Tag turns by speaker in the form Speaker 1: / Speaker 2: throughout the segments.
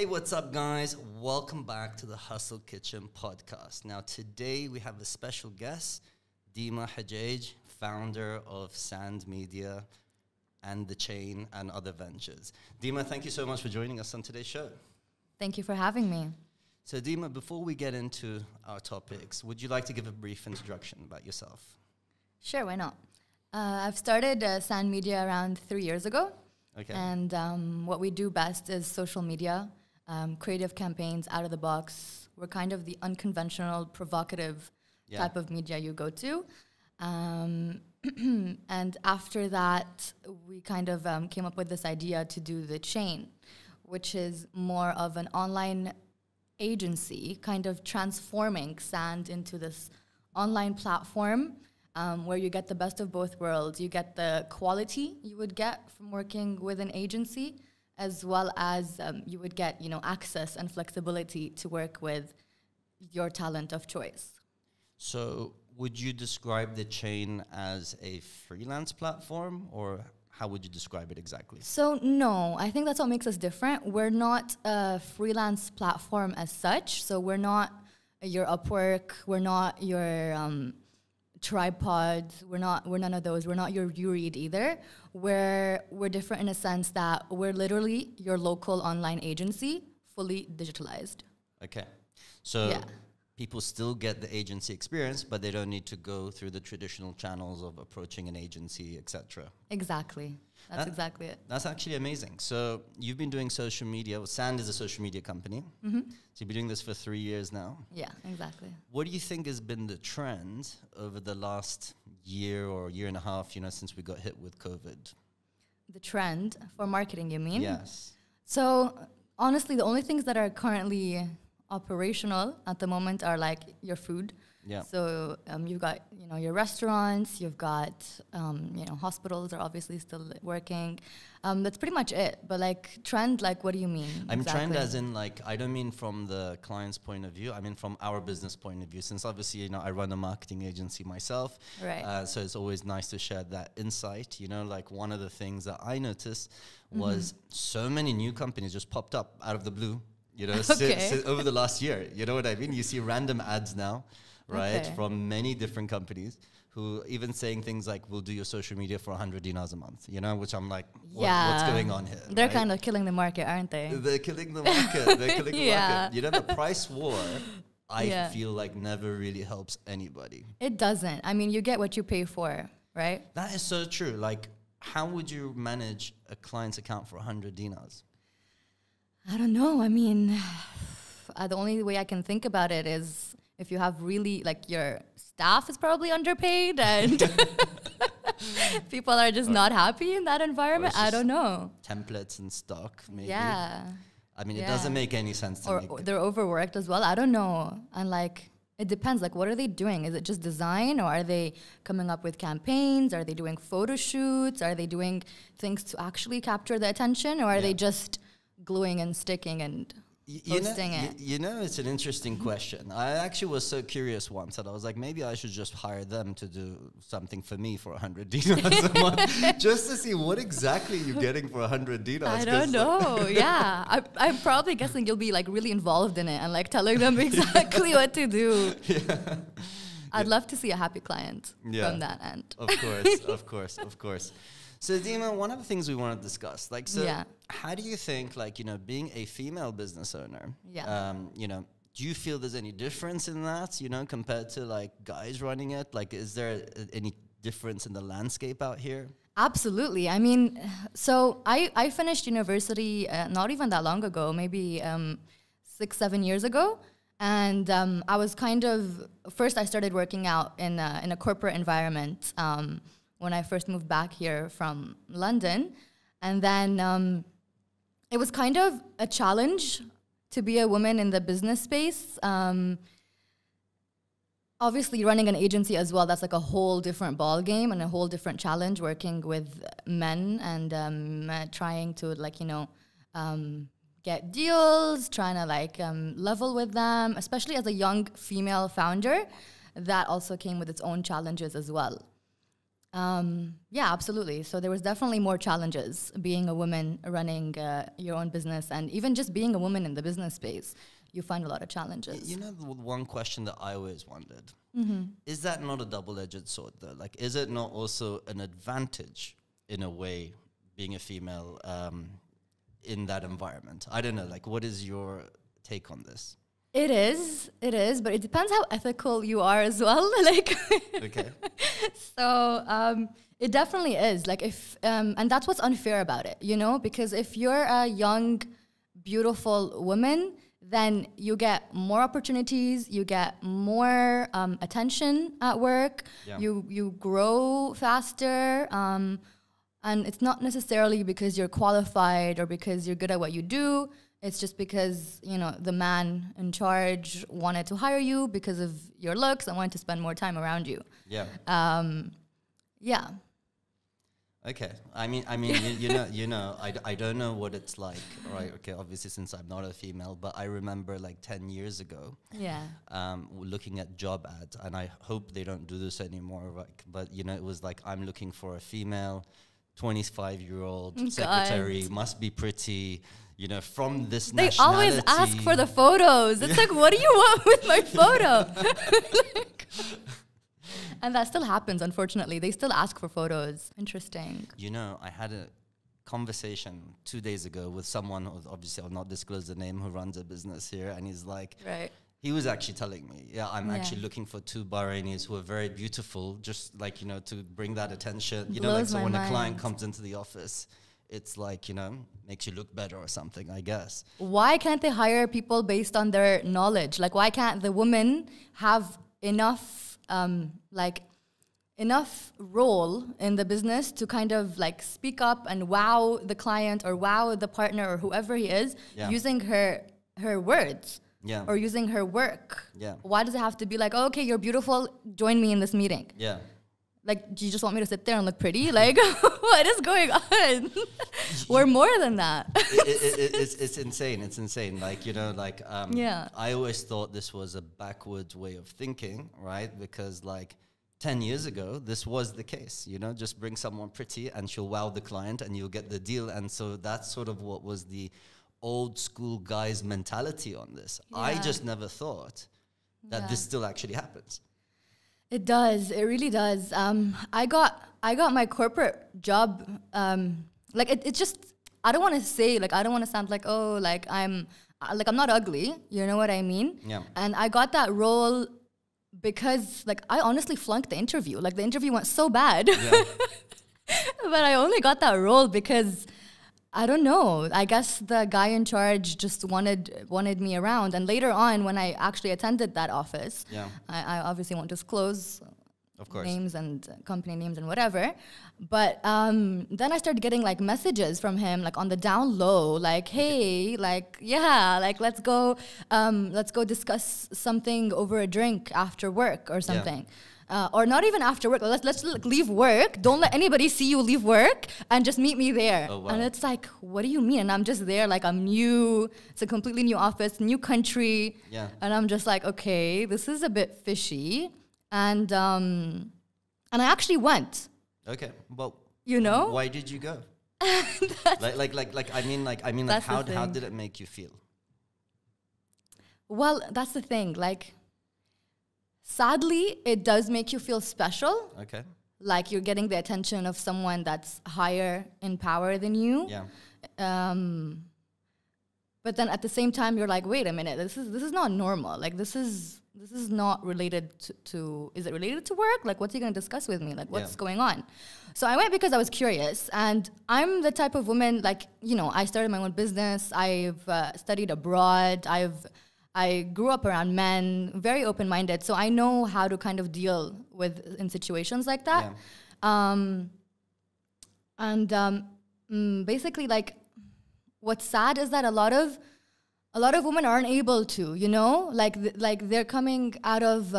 Speaker 1: Hey, what's up, guys? Welcome back to the Hustle Kitchen podcast. Now, today we have a special guest, Dima Hajaij, founder of Sand Media and The Chain and other ventures. Dima, thank you so much for joining us on today's show.
Speaker 2: Thank you for having me.
Speaker 1: So, Dima, before we get into our topics, would you like to give a brief introduction about yourself?
Speaker 2: Sure, why not? I've started Sand Media around 3 years ago.
Speaker 1: Okay.
Speaker 2: And what we do best is social media, creative campaigns, out of the box. We're kind of the unconventional, provocative type of media you go to. And after that, we kind of came up with this idea to do The Chain, which is more of an online agency, kind of transforming Sand into this online platform where you get the best of both worlds. You get the quality you would get from working with an agency, as well as you would get, access and flexibility to work with your talent of choice.
Speaker 1: So would you describe The Chain as a freelance platform, or how would you describe it exactly?
Speaker 2: So no, I think that's what makes us different. We're not a freelance platform as such. So we're not your Upwork. We're not your Tripod. We're none of those. We're not your URead either. We're different in a sense that we're literally your local online agency, fully digitalized.
Speaker 1: Okay. So people still get the agency experience, but they don't need to go through the traditional channels of approaching an agency, etc.
Speaker 2: Exactly. That's exactly it.
Speaker 1: That's actually amazing. So you've been doing social media. Well, Sand is a social media company.
Speaker 2: Mm-hmm.
Speaker 1: So you've been doing this for 3 years now.
Speaker 2: Yeah, exactly.
Speaker 1: What do you think has been the trend over the last year or year and a half, since we got hit with COVID?
Speaker 2: The trend for marketing, you mean?
Speaker 1: Yes.
Speaker 2: So honestly, the only things that are currently operational at the moment are like your food.
Speaker 1: Yeah.
Speaker 2: So you've got your restaurants, you've got hospitals are obviously still working. That's pretty much it. But trend, what do you mean?
Speaker 1: I'm trend as in I don't mean from the client's point of view. I mean from our business point of view. Since obviously I run a marketing agency myself.
Speaker 2: Right.
Speaker 1: So it's always nice to share that insight. One of the things that I noticed was so many new companies just popped up out of the blue. Over the last year, you know what I mean? You see random ads now, right, from many different companies who even saying things like, we'll do your social media for 100 dinars a month, which I'm like, what's going on here?
Speaker 2: They're kind of killing the market, aren't they?
Speaker 1: They're killing the market. They're killing the market. The price war, I feel like never really helps anybody.
Speaker 2: It doesn't. I mean, you get what you pay for, right?
Speaker 1: That is so true. How would you manage a client's account for 100 dinars?
Speaker 2: I don't know. I mean, the only way I can think about it is if you have really, your staff is probably underpaid and people are just not happy in that environment. I don't know.
Speaker 1: Templates and stock, maybe.
Speaker 2: Yeah.
Speaker 1: I mean, it doesn't make any sense to me.
Speaker 2: Or they're overworked as well. I don't know. And it depends. What are they doing? Is it just design, or are they coming up with campaigns? Are they doing photo shoots? Are they doing things to actually capture the attention, or are they just gluing and sticking and posting it?
Speaker 1: It's an interesting question. I actually was so curious once that I was like, maybe I should just hire them to do something for me for 100 dinars a month, just to see what exactly you're getting for 100 dinars.
Speaker 2: I don't know. Yeah, I'm probably guessing you'll be really involved in it and telling them exactly what to do. Yeah. I'd love to see a happy client from that end.
Speaker 1: Of course. So, Dima, one of the things we want to discuss, how do you think, being a female business owner, do you feel there's any difference in that, compared to, guys running it? Is there any difference in the landscape out here?
Speaker 2: Absolutely. I mean, so I finished university not even that long ago, maybe 6-7 years ago. And I was first I started working out in a corporate environment when I first moved back here from London. And then it was kind of a challenge to be a woman in the business space. Obviously, running an agency as well, that's a whole different ball game and a whole different challenge, working with men and trying to, get deals, trying to, level with them, especially as a young female founder. That also came with its own challenges as well. Yeah, absolutely. So there was definitely more challenges being a woman running your own business, and even just being a woman in the business space, you find a lot of challenges.
Speaker 1: You know, the one question that I always wondered, is that not a double-edged sword though? Like, is it not also an advantage in a way, being a female in that environment? I don't know, like, what is your take on this?
Speaker 2: It is, but it depends how ethical you are as well. Like,
Speaker 1: okay.
Speaker 2: So it definitely is. Like, if and that's what's unfair about it, you know, because if you're a young, beautiful woman, then you get more opportunities, you get more attention at work, you grow faster, and it's not necessarily because you're qualified or because you're good at what you do. It's just because, you know, the man in charge wanted to hire you because of your looks and wanted to spend more time around you.
Speaker 1: Yeah.
Speaker 2: Yeah.
Speaker 1: Okay. I mean, you know, I don't know what it's like, right? Okay, obviously, since I'm not a female, but I remember like 10 years ago, looking at job ads, and I hope they don't do this anymore, like, but you know, it was like, I'm looking for a female 25-year-old secretary, must be pretty, you know, from this nationality.
Speaker 2: They always ask for the photos. It's like, what do you want with my photo? And that still happens, unfortunately. They still ask for photos. Interesting.
Speaker 1: You know, I had a conversation 2 days ago with someone who, obviously I'll not disclose the name, who runs a business here, and he's like, he was actually telling me, I'm actually looking for 2 Bahrainis who are very beautiful, just like, you know, to bring that attention. You know, like, so when a client comes into the office, it's like, you know, makes you look better or something, I guess.
Speaker 2: Why can't they hire people based on their knowledge? Like, why can't the women have enough enough role in the business to kind of like speak up and wow the client or wow the partner or whoever he is using her words or using her work? Why does it have to be like, oh, okay, you're beautiful, join me in this meeting? Like, do you just want me to sit there and look pretty? Like, what is going on? We're more than that.
Speaker 1: It's insane. It's insane. Like, you know, like, I always thought this was a backwards way of thinking, right? Because like 10 years ago, this was the case, you know, just bring someone pretty and she'll wow the client and you'll get the deal. And so that's sort of what was the old school guys mentality on this. I just never thought that this still actually happens.
Speaker 2: It does. It really does. I got my corporate job. Like it's just, I don't want to say, like, I don't want to sound like, oh, like I'm not ugly. You know what I mean?
Speaker 1: Yeah.
Speaker 2: And I got that role because like I honestly flunked the interview. Like the interview went so bad. Yeah. But I only got that role because I don't know. I guess the guy in charge just wanted me around. And later on, when I actually attended that office, I obviously won't disclose names and company names and whatever. But then I started getting like messages from him, like on the down low, like, hey, like, yeah, like let's go discuss something over a drink after work or something. Or not even after work. Let's like leave work. Don't let anybody see you leave work and just meet me there. Oh, wow. And it's like, what do you mean? And I'm just there, like I'm new. It's a completely new office, new country. Yeah. And I'm just like, okay, this is a bit fishy. And I actually went.
Speaker 1: Okay, well,
Speaker 2: you know,
Speaker 1: why did you go? I mean, how did it make you feel?
Speaker 2: Well, that's the thing, like. Sadly, it does make you feel special.
Speaker 1: Okay.
Speaker 2: Like you're getting the attention of someone that's higher in power than you.
Speaker 1: Yeah.
Speaker 2: But then at the same time, you're like, wait a minute, this is not normal. Like this is not related to. Is it related to work? Like, what's he gonna discuss with me? Like, what's going on? So I went because I was curious, and I'm the type of woman, like, you know, I started my own business. I've studied abroad. I grew up around men, very open-minded, so I know how to kind of deal with in situations like that. Yeah. Basically, like, what's sad is that a lot of women aren't able to, you know, like they're coming out of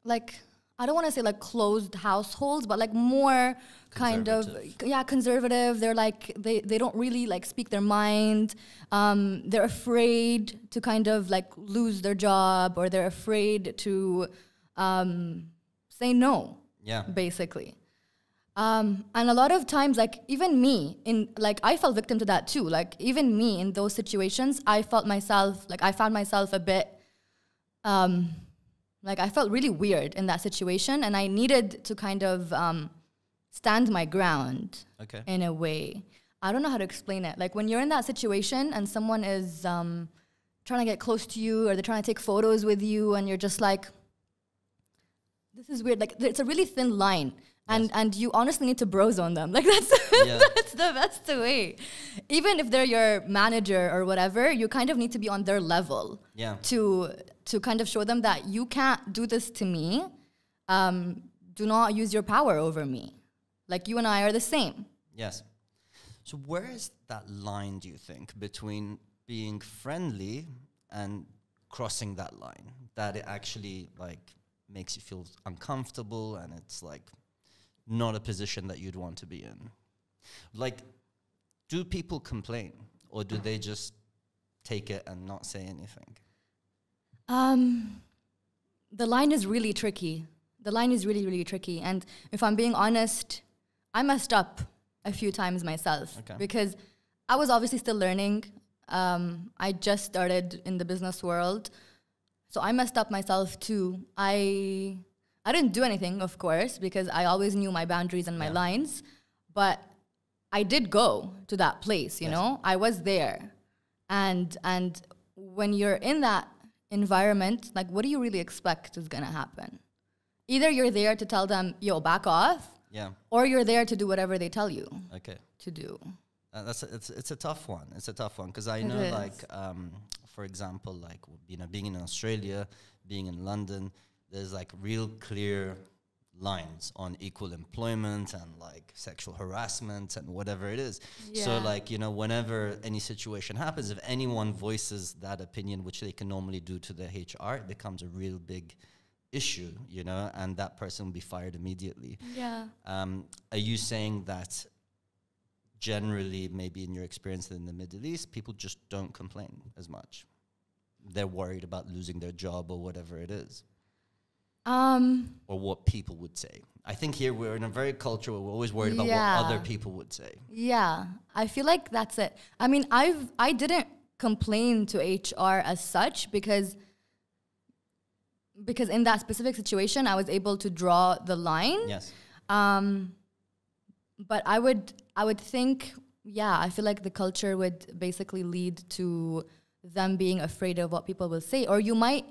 Speaker 2: like, I don't want to say like closed households, but like more kind of conservative. They're like they don't really like speak their mind. They're afraid to kind of like lose their job, or they're afraid to say no.
Speaker 1: Yeah.
Speaker 2: Basically. And a lot of times, like even me, I fell victim to that too. Like even me in those situations, I found myself a bit, I felt really weird in that situation, and I needed to kind of stand my ground in a way. I don't know how to explain it. Like when you're in that situation and someone is trying to get close to you, or they're trying to take photos with you, and you're just like, this is weird. Like it's a really thin line. And you honestly need to bro zone them. Like that's that's the best way. Even if they're your manager or whatever, you kind of need to be on their level.
Speaker 1: Yeah.
Speaker 2: To kind of show them that you can't do this to me. Do not use your power over me. Like you and I are the same.
Speaker 1: Yes. So where is that line, do you think, between being friendly and crossing that line? That it actually like makes you feel uncomfortable, and it's like not a position that you'd want to be in. Like, do people complain, or do they just take it and not say anything?
Speaker 2: The line is really tricky. The line is really, really tricky. And if I'm being honest, I messed up a few times myself because I was obviously still learning. I just started in the business world. So I messed up myself too. I didn't do anything, of course, because I always knew my boundaries and my lines. But I did go to that place, you know? I was there. And when you're in that environment, like, what do you really expect is going to happen? Either you're there to tell them, yo, back off, or you're there to do whatever they tell you to do.
Speaker 1: It's a tough one. It's a tough one because I know, like, for example, like, you know, being in Australia, being in London, there's like real clear lines on equal employment and like sexual harassment and whatever it is. So like, you know, whenever any situation happens, if anyone voices that opinion, which they can normally do to the HR, it becomes a real big issue, you know, and that person will be fired immediately.
Speaker 2: Yeah.
Speaker 1: Are you saying that generally, maybe in your experience in the Middle East, people just don't complain as much? They're worried about losing their job or whatever it is. Or what people would say. I think here we're in a very culture where we're always worried about what other people would say.
Speaker 2: Yeah, I feel like that's it. I mean, I didn't complain to HR as such because in that specific situation, I was able to draw the line.
Speaker 1: Yes.
Speaker 2: But I would think, I feel like the culture would basically lead to them being afraid of what people will say. Or you might,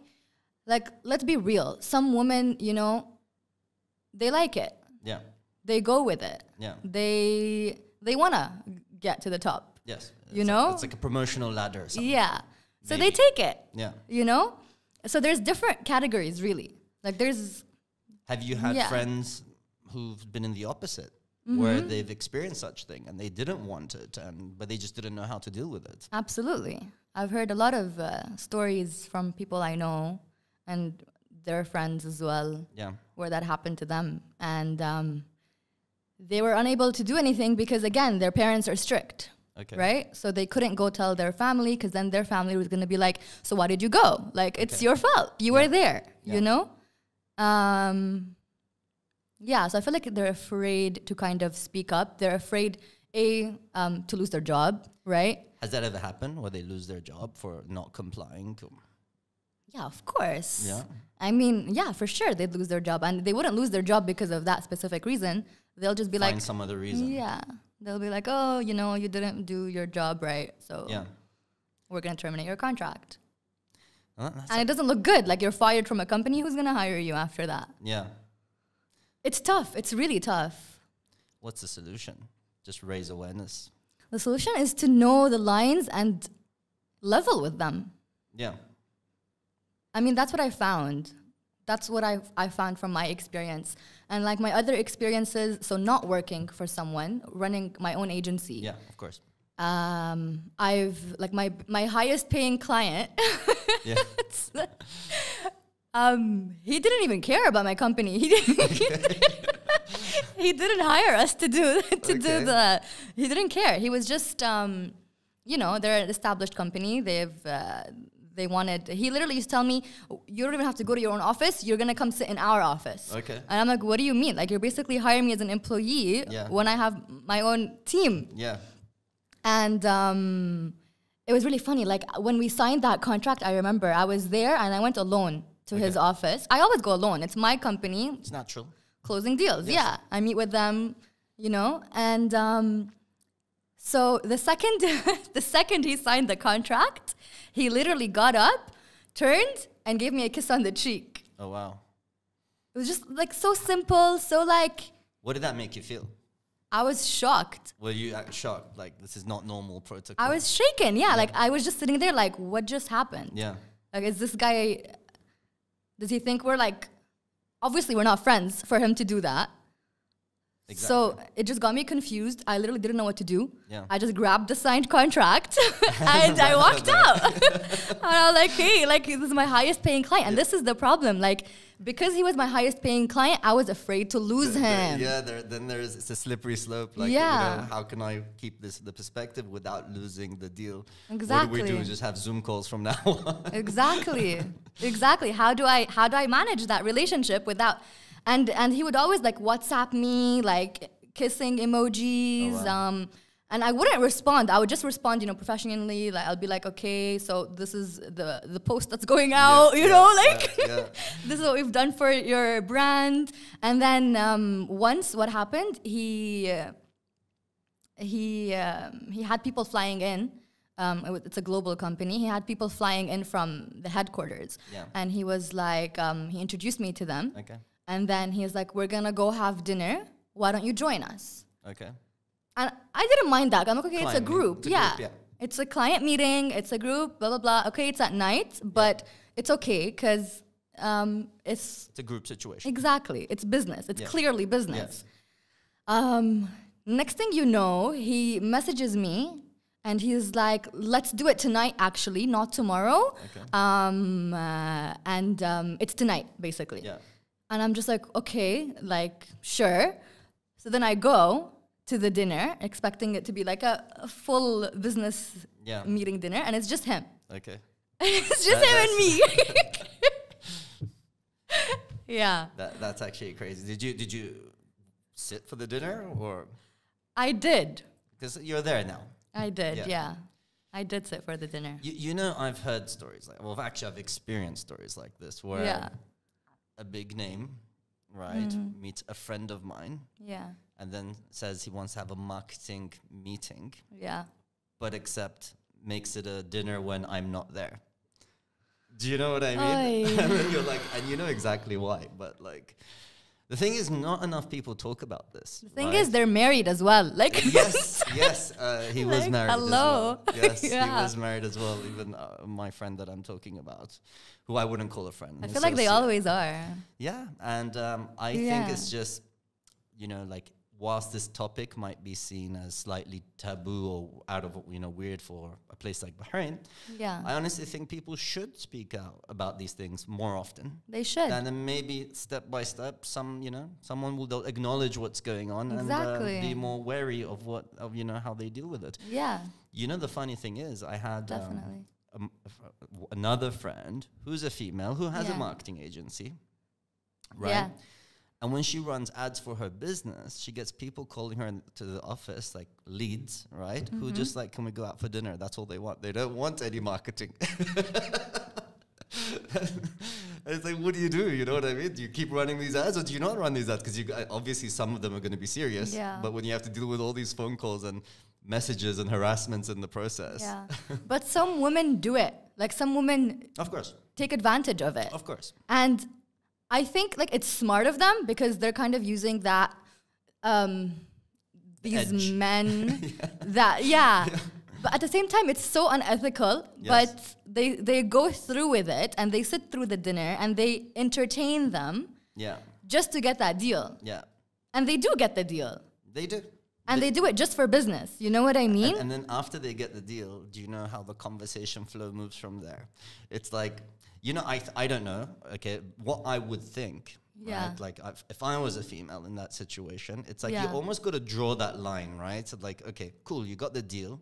Speaker 2: like, let's be real. Some women, you know, they like it.
Speaker 1: Yeah.
Speaker 2: They go with it.
Speaker 1: Yeah.
Speaker 2: They want to get to the top.
Speaker 1: Yes.
Speaker 2: You know?
Speaker 1: It's like a promotional ladder or something.
Speaker 2: Yeah. So they take it.
Speaker 1: Yeah.
Speaker 2: You know? So there's different categories, really. Like there's...
Speaker 1: Have you had friends who've been in the opposite? Where they've experienced such thing and they didn't want it, but they just didn't know how to deal with it?
Speaker 2: Absolutely. I've heard a lot of stories from people I know and their friends as well, where that happened to them. And they were unable to do anything because, again, their parents are strict, right? So they couldn't go tell their family because then their family was going to be like, so why did you go? Like, it's your fault. You were there, you know? So I feel like they're afraid to kind of speak up. They're afraid, to lose their job, right?
Speaker 1: Has that ever happened where they lose their job for not complying?
Speaker 2: Yeah, of course.
Speaker 1: Yeah.
Speaker 2: I mean, for sure they'd lose their job. And they wouldn't lose their job because of that specific reason. They'll just be
Speaker 1: Find some other reason.
Speaker 2: Yeah. They'll be like, oh, you know, you didn't do your job right. So we're going to terminate your contract. And it doesn't look good. Like you're fired from a company. Who's going to hire you after that?
Speaker 1: Yeah.
Speaker 2: It's tough. It's really tough.
Speaker 1: What's the solution? Just raise awareness.
Speaker 2: The solution is to know the lines and level with them.
Speaker 1: Yeah.
Speaker 2: I mean, that's what I found. That's what I found from my experience. And like my other experiences, so not working for someone, running my own agency.
Speaker 1: Yeah, of course.
Speaker 2: I've, like my highest paying client, he didn't even care about my company. He didn't hire us to do the. He didn't care. He was just, you know, they're an established company. They've he literally used to tell me, you don't even have to go to your own office. You're going to come sit in our office.
Speaker 1: Okay.
Speaker 2: And I'm like, what do you mean? Like, you're basically hiring me as an employee when I have my own team.
Speaker 1: Yeah.
Speaker 2: And it was really funny. Like, when we signed that contract, I remember I was there and I went alone to his office. I always go alone. It's my company.
Speaker 1: It's natural.
Speaker 2: Closing deals. Yes. Yeah. I meet with them, you know, and so the second he signed the contract, he literally got up, turned, and gave me a kiss on the cheek.
Speaker 1: Oh, wow.
Speaker 2: It was just like so simple, so like...
Speaker 1: What did that make you feel?
Speaker 2: I was shocked.
Speaker 1: Were you shocked? Like, this is not normal protocol?
Speaker 2: I was shaken, yeah. Like, I was just sitting there like, what just happened?
Speaker 1: Yeah.
Speaker 2: Like, is this guy... Does he think we're like... Obviously, we're not friends for him to do that. Exactly. So it just got me confused. I literally didn't know what to do.
Speaker 1: Yeah.
Speaker 2: I just grabbed the signed contract and I walked out. And I was like, hey, like, this is my highest paying client. And this is the problem. Like, because he was my highest paying client, I was afraid to lose him.
Speaker 1: It's a slippery slope. Like, you know, how can I keep the perspective without losing the deal?
Speaker 2: Exactly.
Speaker 1: What do we do? Just have Zoom calls from now on.
Speaker 2: Exactly. How do I manage that relationship without... And he would always like WhatsApp me, like kissing emojis. Oh, wow. And I wouldn't respond. I would just respond, you know, professionally. Like, I'll be like, okay, so this is the post that's going out, you know, like this is what we've done for your brand. And then once what happened, he had people flying in. It's a global company. He had people flying in from the headquarters. Yeah. And he was like, he introduced me to them.
Speaker 1: Okay.
Speaker 2: And then he's like, we're going to go have dinner. Why don't you join us?
Speaker 1: Okay.
Speaker 2: And I didn't mind that. I'm like, okay,
Speaker 1: client
Speaker 2: it's a group.
Speaker 1: It's a group.
Speaker 2: It's a client meeting. It's a group, blah, blah, blah. Okay, it's at night, but it's okay because it's
Speaker 1: a group situation.
Speaker 2: Exactly. It's business. It's clearly business. Yes. Next thing you know, he messages me and he's like, let's do it tonight, actually, not tomorrow. Okay. It's tonight, basically. Yeah. And I'm just like, okay, like, sure. So then I go to the dinner, expecting it to be like a full business meeting dinner, and it's just him.
Speaker 1: Okay.
Speaker 2: It's just him and me. Yeah.
Speaker 1: That's actually crazy. Did you sit for the dinner or?
Speaker 2: I did.
Speaker 1: Because you're there now.
Speaker 2: I did, yeah. I did sit for the dinner.
Speaker 1: You know, I've heard stories like, well, actually, I've experienced stories like this where a big name, right, meets a friend of mine. Yeah. And then says he wants to have a marketing meeting. Yeah. But makes it a dinner when I'm not there. Do you know what I mean? And then you're like, and you know exactly why. But like, the thing is, not enough people talk about this. The thing
Speaker 2: is, they're married as well. Like,
Speaker 1: yes, he was married. Hello. As well. Yes, he was married as well. Even my friend that I'm talking about, who I wouldn't call a friend.
Speaker 2: I feel like they always are.
Speaker 1: Yeah, and I think it's just, you know, like, whilst this topic might be seen as slightly taboo or out of, you know, weird for a place like Bahrain, I honestly think people should speak out about these things more often.
Speaker 2: They should.
Speaker 1: And then maybe step by step, someone will acknowledge what's going on and be more wary of you know, how they deal with it. Yeah. You know, the funny thing is, I had another friend who's a female who has a marketing agency, right? Yeah. And when she runs ads for her business, she gets people calling her to the office, like leads, right? Mm-hmm. Who just like, can we go out for dinner? That's all they want. They don't want any marketing. It's like, what do? You know what I mean? Do you keep running these ads or do you not run these ads? Because obviously some of them are going to be serious. Yeah. But when you have to deal with all these phone calls and messages and harassments in the process.
Speaker 2: Yeah. But some women do it. Like some women
Speaker 1: of course
Speaker 2: take advantage of it.
Speaker 1: Of course.
Speaker 2: And I think like it's smart of them because they're kind of using that these men but at the same time it's so unethical. But they go through with it and they sit through the dinner and they entertain them just to get that deal. And they do get the deal.
Speaker 1: They do.
Speaker 2: And they do it just for business. You know what I mean?
Speaker 1: And then after they get the deal, do you know how the conversation flow moves from there? It's like, you know, I don't know, okay, what I would think, right? Like, if I was a female in that situation, it's like you almost got to draw that line, right? So like, okay, cool, you got the deal.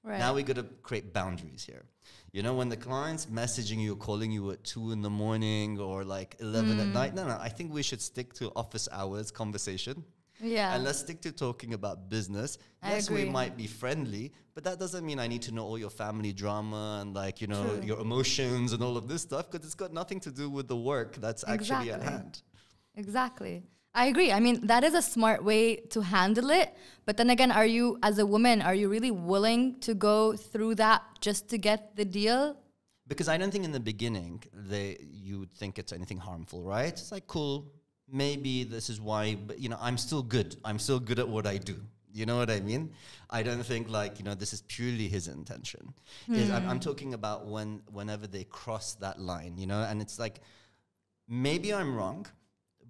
Speaker 2: Right.
Speaker 1: Now we got to create boundaries here. You know, when the client's messaging you, calling you at 2 in the morning or like 11 at night, no, I think we should stick to office hours conversation.
Speaker 2: Yeah.
Speaker 1: And let's stick to talking about business.
Speaker 2: I
Speaker 1: Yes,
Speaker 2: agree.
Speaker 1: we might be friendly, but that doesn't mean I need to know all your family drama and like, you know,
Speaker 2: True.
Speaker 1: your emotions and all of this stuff, because it's got nothing to do with the work that's actually at hand.
Speaker 2: Exactly. I agree. I mean, that is a smart way to handle it. But then again, are you, as a woman, are you really willing to go through that just to get the deal?
Speaker 1: Because I don't think in the beginning you would think it's anything harmful, right? It's like, cool, maybe this is why, but you know, I'm still good. I'm still good at what I do. You know what I mean? I don't think like, you know, this is purely his intention. I'm talking about whenever they cross that line, you know, and it's like, maybe I'm wrong,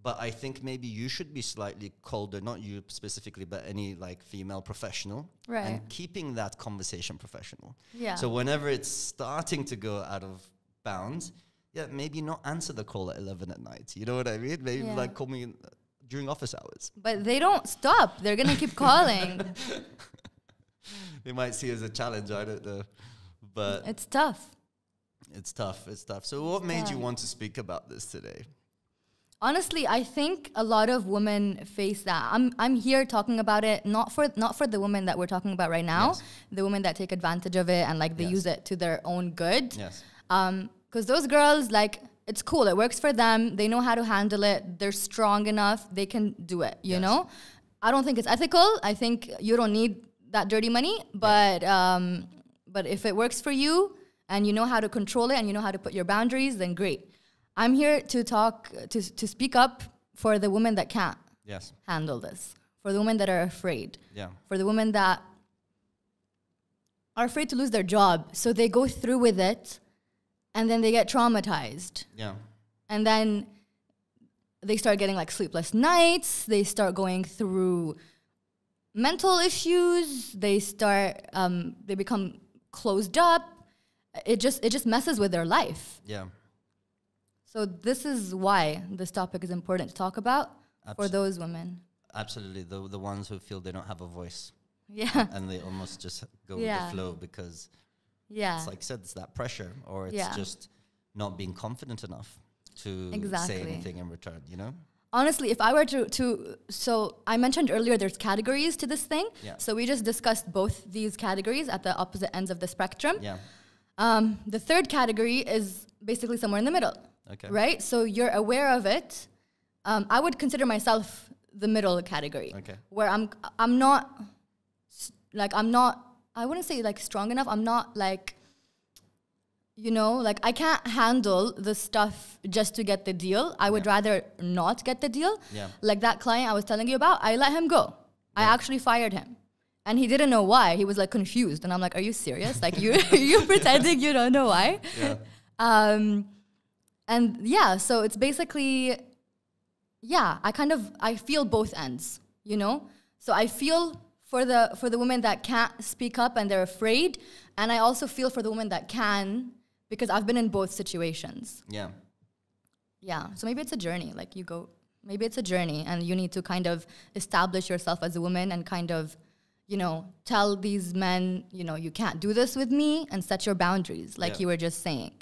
Speaker 1: but I think maybe you should be slightly colder, not you specifically, but any like female professional.
Speaker 2: Right.
Speaker 1: And keeping that conversation professional.
Speaker 2: Yeah.
Speaker 1: So whenever it's starting to go out of bounds, yeah, maybe not answer the call at 11 at night. You know what I mean? Maybe like call me during office hours.
Speaker 2: But they don't stop. They're going to keep calling.
Speaker 1: They might see it as a challenge, I don't know. But
Speaker 2: it's tough.
Speaker 1: It's tough. So what made you want to speak about this today?
Speaker 2: Honestly, I think a lot of women face that. I'm here talking about it not for the women that we're talking about right now, the women that take advantage of it and like they use it to their own good.
Speaker 1: Yes.
Speaker 2: Because those girls, like, it's cool. It works for them. They know how to handle it. They're strong enough. They can do it, you know? I don't think it's ethical. I think you don't need that dirty money. But if it works for you and you know how to control it and you know how to put your boundaries, then great. I'm here to talk, to speak up for the women that can't handle this, for the women that are afraid, for the women that are afraid to lose their job. So they go through with it and then they get traumatized. Yeah. And then they start getting like sleepless nights. They start going through mental issues. They become closed up. It just messes with their life. Yeah. So this is why this topic is important to talk about for those women.
Speaker 1: Absolutely. The ones who feel they don't have a voice.
Speaker 2: Yeah.
Speaker 1: And they almost just go with the flow because it's like I said, it's that pressure or it's just not being confident enough to say anything in return, you know?
Speaker 2: Honestly, if I were so I mentioned earlier there's categories to this thing. Yeah. So we just discussed both these categories at the opposite ends of the spectrum. Yeah. The third category is basically somewhere in the middle. Okay. Right? So you're aware of it. I would consider myself the middle category. Okay. Where I'm not, I wouldn't say like strong enough. I'm not like, you know, like I can't handle the stuff just to get the deal. I would rather not get the deal. Yeah. Like that client I was telling you about, I let him go. I actually fired him. And he didn't know why. He was like confused. And I'm like, are you serious? Like you're pretending you don't know why? Yeah. And yeah, so it's basically, I feel both ends, you know? So I feel for the women that can't speak up and they're afraid. And I also feel for the women that can, because I've been in both situations. Yeah. Yeah, so maybe it's a journey. Like maybe it's a journey and you need to kind of establish yourself as a woman and kind of, you know, tell these men, you know, you can't do this with me and set your boundaries like you were just saying.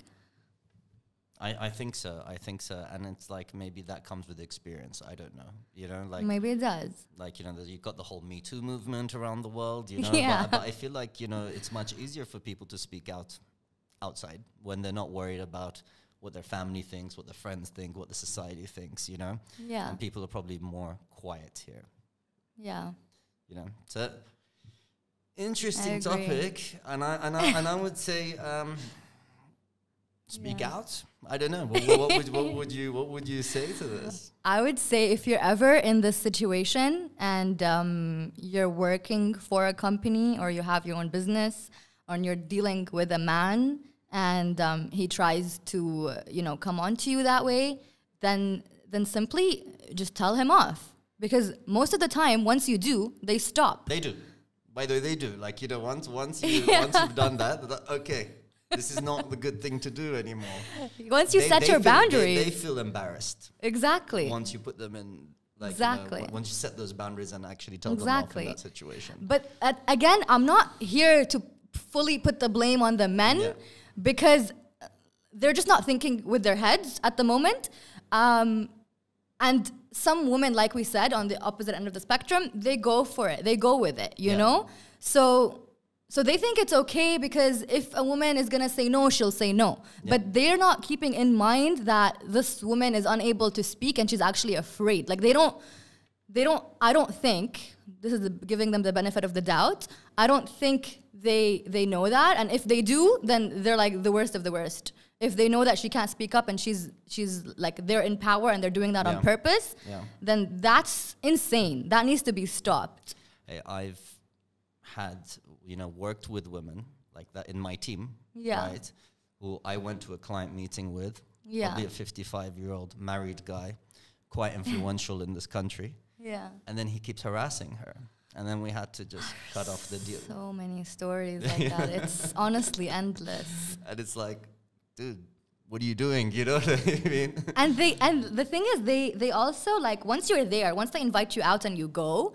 Speaker 1: I think so. And it's like maybe that comes with experience. I don't know. You know, like
Speaker 2: maybe it does.
Speaker 1: Like, you know, you've got the whole metoo movement around the world, you know. But I feel like, you know, it's much easier for people to speak out outside when they're not worried about what their family thinks, what their friends think, what the society thinks, you know. Yeah. And people are probably more quiet here. Yeah. You know. So interesting topic. And I would say speak out. I don't know. What would you say to this?
Speaker 2: I would say if you're ever in this situation and you're working for a company or you have your own business or you're dealing with a man and he tries to, you know, come on to you that way, then simply just tell him off. Because most of the time, once you do, they stop.
Speaker 1: They do. By the way, they do. Like, you know, once you've done that, okay. This is not the good thing to do anymore.
Speaker 2: Once you set your boundaries.
Speaker 1: They feel embarrassed.
Speaker 2: Exactly.
Speaker 1: Once you put them in, like, you know, once you set those boundaries and actually tell them off in that situation.
Speaker 2: But again, I'm not here to fully put the blame on the men because they're just not thinking with their heads at the moment. And some women, like we said, on the opposite end of the spectrum, they go for it. They go with it, you know? So they think it's okay because if a woman is going to say no, she'll say no. But they're not keeping in mind that this woman is unable to speak and she's actually afraid. Like I don't think, this is giving them the benefit of the doubt, I don't think they know that. And if they do, then they're like the worst of the worst. If they know that she can't speak up and she's like, they're in power and they're doing that on purpose, then that's insane. That needs to be stopped.
Speaker 1: Hey, I've had, worked with women like that in my team, right? Who I went to a client meeting with, probably a 55-year-old married guy, quite influential in this country. Yeah. And then he keeps harassing her. And then we had to just cut off the deal.
Speaker 2: So many stories like that. It's honestly endless.
Speaker 1: And it's like, dude, what are you doing? You know what I mean?
Speaker 2: And the thing is, they also, like, once you're there, once they invite you out and you go,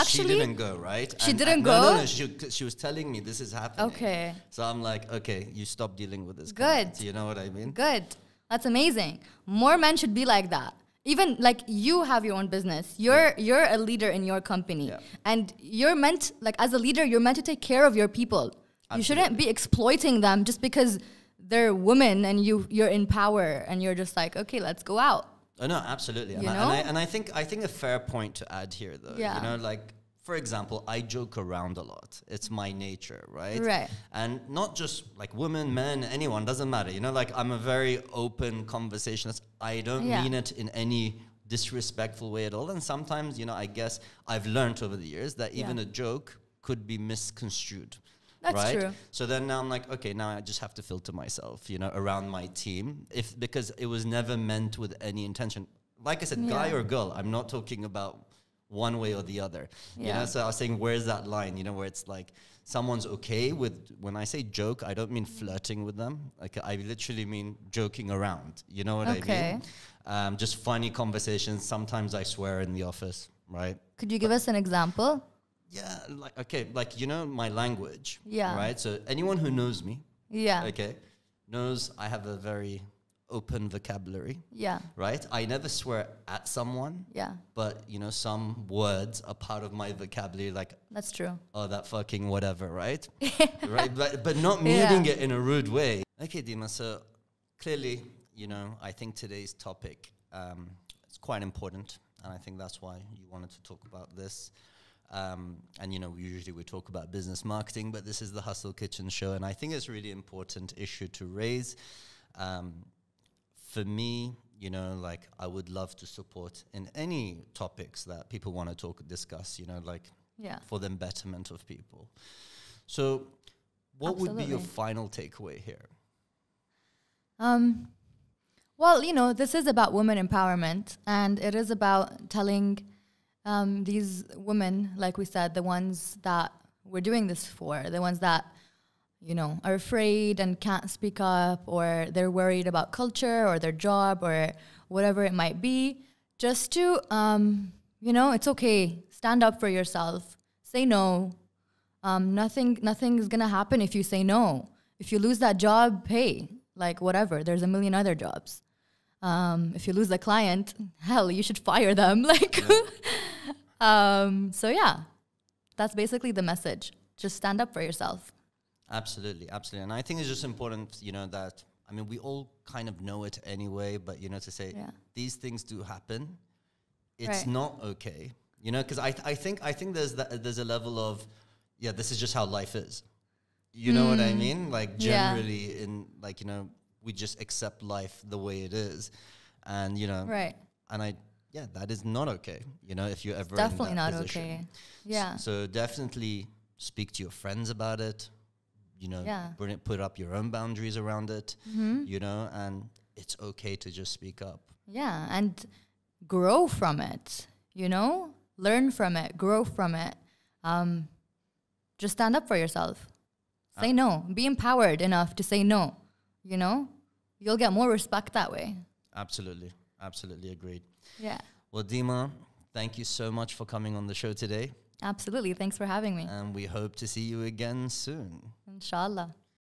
Speaker 2: she
Speaker 1: didn't go, right?
Speaker 2: She didn't go?
Speaker 1: No, she was telling me this is happening.
Speaker 2: Okay.
Speaker 1: So I'm like, okay, you stop dealing with this.
Speaker 2: Good.
Speaker 1: You know what I mean?
Speaker 2: Good. That's amazing. More men should be like that. Even like you have your own business. You're a leader in your company. Yeah. And you're meant, like as a leader, you're meant to take care of your people. Absolutely. You shouldn't be exploiting them just because they're women and you're in power and you're just like, okay, let's go out.
Speaker 1: Oh no, absolutely. And I think a fair point to add here though. Yeah. Like for example, I joke around a lot. It's my nature, right?
Speaker 2: Right.
Speaker 1: And not just like women, men, anyone, doesn't matter. Like I'm a very open conversationalist. I don't mean it in any disrespectful way at all. And sometimes, I guess I've learned over the years that even a joke could be misconstrued.
Speaker 2: That's true.
Speaker 1: So then now I'm like, okay, now I just have to filter myself, around my team, because it was never meant with any intention. Like I said, guy or girl, I'm not talking about one way or the other. So I was saying, where's that line? Where it's like someone's okay with, when I say joke, I don't mean flirting with them. Like I literally mean joking around. You know what I mean? Just funny conversations. Sometimes I swear in the office, right?
Speaker 2: Could you give us an example?
Speaker 1: Yeah, my language.
Speaker 2: Yeah.
Speaker 1: Right? So anyone who knows me, knows I have a very open vocabulary. Yeah. Right? I never swear at someone. Yeah. But, some words are part of my vocabulary, like...
Speaker 2: That's true.
Speaker 1: Oh, that fucking whatever, right? Right? But not meaning it in a rude way. Okay, Dima, so clearly, I think today's topic is quite important. And I think that's why you wanted to talk about this. And usually we talk about business marketing, but this is the Hustle Kitchen show, and I think it's a really important issue to raise. For me, I would love to support in any topics that people want to discuss, for the betterment of people. So what would be your final takeaway here?
Speaker 2: Well, this is about women empowerment, and it is about telling these women, like we said, the ones that we're doing this for, the ones that, are afraid and can't speak up, or they're worried about culture or their job or whatever it might be, just to, it's okay. Stand up for yourself. Say no. Nothing is going to happen if you say no. If you lose that job, pay. Like, whatever. There's a million other jobs. If you lose the client, hell, you should fire them. So yeah, that's basically the message. Just stand up for yourself.
Speaker 1: Absolutely. And I think it's just important, that, we all kind of know it anyway, but, to say these things do happen. It's not okay, because I think there's a level of, this is just how life is. You know what I mean? Like generally in we just accept life the way it is. And, and that is not okay, if you're ever
Speaker 2: definitely
Speaker 1: in that
Speaker 2: not
Speaker 1: position.
Speaker 2: Okay. Yeah.
Speaker 1: So definitely speak to your friends about it, put up your own boundaries around it, and it's okay to just speak up.
Speaker 2: Yeah, and grow from it, learn from it, grow from it. Just stand up for yourself. Say no. Be empowered enough to say no, You'll get more respect that way. Absolutely agreed. Yeah.
Speaker 1: Well, Dima, thank you so much for coming on the show today.
Speaker 2: Absolutely. Thanks for having me.
Speaker 1: And we hope to see you again soon.
Speaker 2: Inshallah.